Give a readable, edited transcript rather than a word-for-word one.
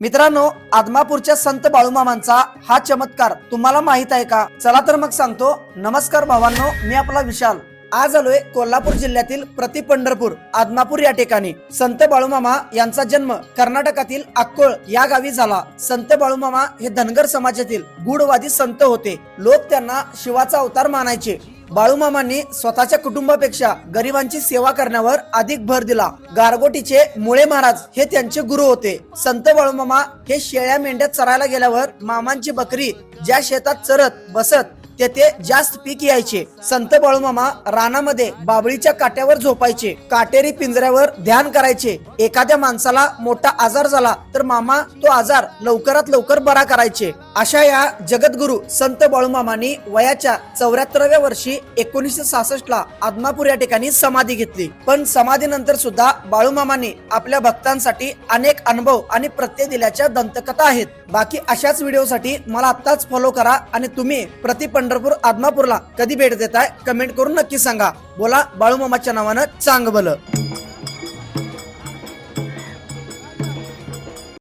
मित्रांनो, आदमापूरच्या संत बाळूमामांचा हा चमत्कार तुम्हाला माहित आहे का? चला तर मग सांगतो. नमस्कार भावांनो, मी आपला विशाल. आज आलोय कोल्हापूर जिल्ह्यातील प्रति पंढरपूर आदमापूर या ठिकाणी. संत बाळूमामा यांचा जन्म कर्नाटकातील अक्कोळ या गावी झाला. संत बाळूमामा हे धनगर समाजातील गूढवादी संत होते. लोक त्यांना शिवाचा अवतार मानायचे. बाळूमामांनी स्वतःच्या कुटुंबापेक्षा गरिबांची सेवा करण्यावर अधिक भर दिला. गारगोटीचे मुळे महाराज हे त्यांचे गुरु होते. संत बाळूमामा हे शेळ्या मेंढ्या चरायला गेल्यावर मामांची बकरी ज्या शेतात चरत बसत तेथे जास्त पीक यायचे. संत बाळूमामा रानामध्ये बाबळीच्या काट्यावर झोपायचे. काटेरी पिंजऱ्यावर ध्यान करायचे. एखाद्या माणसाला मोठा आजार झाला तर मामा तो आजार लवकरात लवकर बरा करायचे. अशा या जगद्गुरु संत बाळूमामांनी वयाच्या 74व्या वर्षी 1966 ला आदमापूर या ठिकाणी समाधी घेतली. पण समाधीनंतर सुद्धा बाळूमामांनी आपल्या भक्तांसाठी अनेक अनुभव आणि प्रत्यय दिल्याच्या दंतकथा आहेत. बाकी अशाच व्हिडिओसाठी मला आत्ताच फॉलो करा आणि तुम्ही प्रति पंढरपूर आदमापूरला कधी भेट देताय कमेंट करून नक्की सांगा. बोला बाळूमामाच्या नावानं चांग भलं.